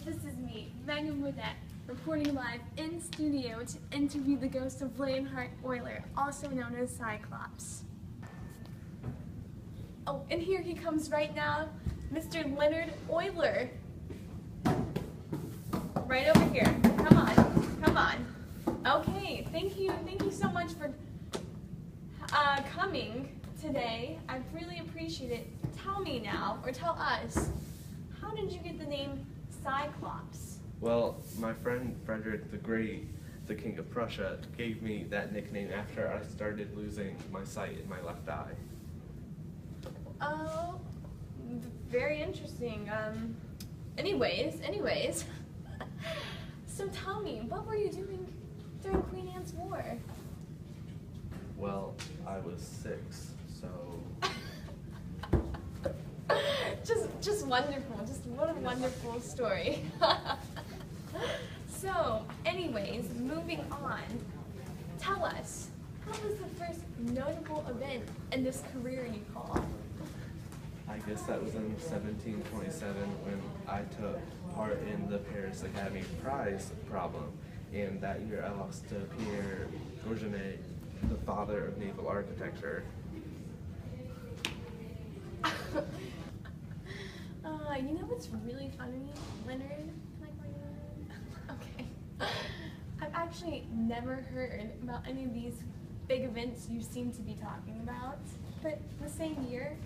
This is me, Megan Woodette, reporting live in studio to interview the ghost of Leonhard Euler, also known as Cyclops. Oh, and here he comes right now, Mr. Leonhard Euler. Right over here. Come on, come on. Okay, thank you so much for coming today. I really appreciate it. Tell me now, or tell us, how did you get the name Cyclops? Well, my friend Frederick the Great, the King of Prussia, gave me that nickname after I started losing my sight in my left eye. Oh, very interesting. Anyways, so tell me, what were you doing during Queen Anne's War? Well, I was 6, so... Just wonderful, just what a wonderful story. So, anyways, moving on, tell us, what was the first notable event in this career you call? I guess that was in 1727 when I took part in the Paris Academy Prize problem, and that year I lost to Pierre Gourgenet, the father of naval architecture. You know what's really funny, Leonard? Can I call you Leonard? Okay. I've actually never heard about any of these big events you seem to be talking about. But the same year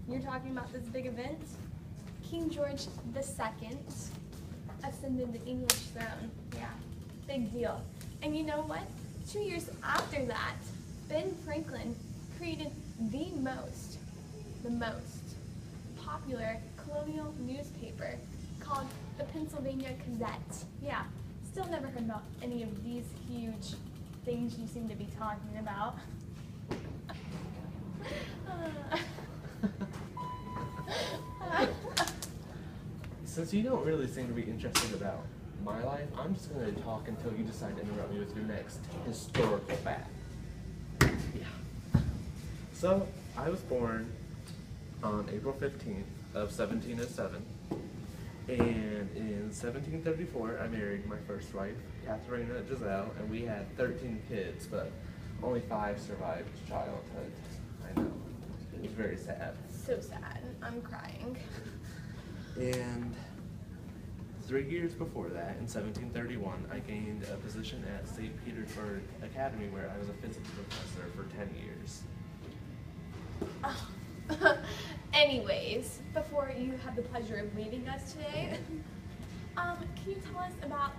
you're talking about this big event, King George II ascended the English throne. Yeah, big deal. And you know what? 2 years after that, Ben Franklin created the most popular colonial newspaper called the Pennsylvania Gazette. Yeah, still never heard about any of these huge things you seem to be talking about. Since you don't really seem to be interested about my life, I'm just going to talk until you decide to interrupt me with your next historical fact. Yeah. So, I was born on April 15th of 1707, and in 1734 I married my first wife, Katharina Giselle, and we had 13 kids, but only 5 survived childhood. I know. It was very sad. So sad. I'm crying. And 3 years before that, in 1731, I gained a position at St. Petersburg Academy where I was a physics professor for 10 years. Oh. Anyways, before you have the pleasure of leaving us today, can you tell us about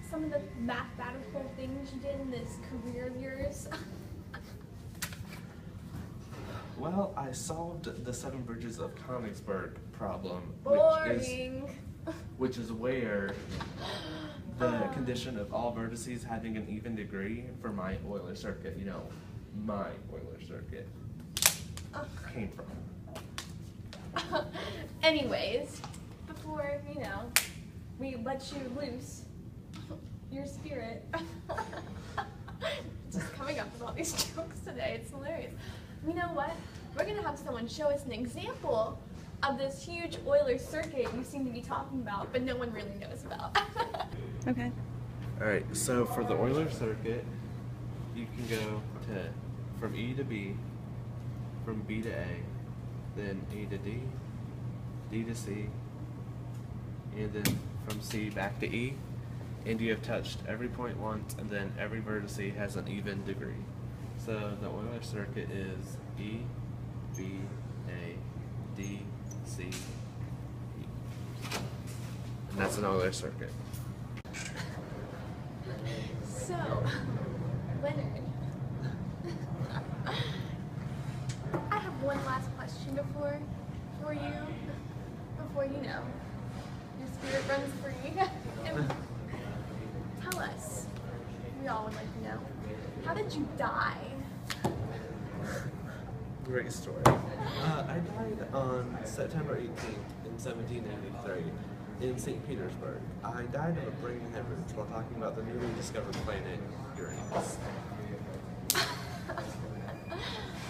some of the mathematical things you did in this career of yours? Well, I solved the 7 bridges of Königsberg problem, which is where the condition of all vertices having an even degree for my Euler circuit, you know, my Euler circuit, came from. Anyways, before, we let you loose your spirit, just coming up with all these jokes today, it's hilarious. You know what? We're going to have someone show us an example of this huge Euler circuit you seem to be talking about, but no one really knows about. Okay. Alright, so for the Euler circuit, you can go from E to B, from B to A, then A to D, D to C, and then from C back to E, and you have touched every point once, and then every vertice has an even degree. So the Euler circuit is E, B, A, D, C, E. And that's an Euler circuit. So, Leonard, I have one last question before your spirit runs free. And tell us, we all would like to know, how did you die? Great story. I died on September 18th in 1793 in St. Petersburg. I died of a brain hemorrhage while talking about the newly discovered planet Uranus.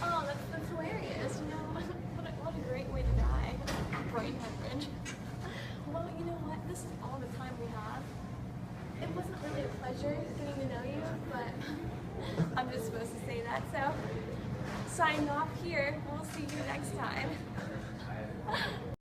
Oh, that's hilarious. What a great way to die. Brain hemorrhage. Well, you know what? this is all the time we have. It wasn't really a pleasure getting to know you, but I'm just supposed to say that, so signing off here. We'll see you next time.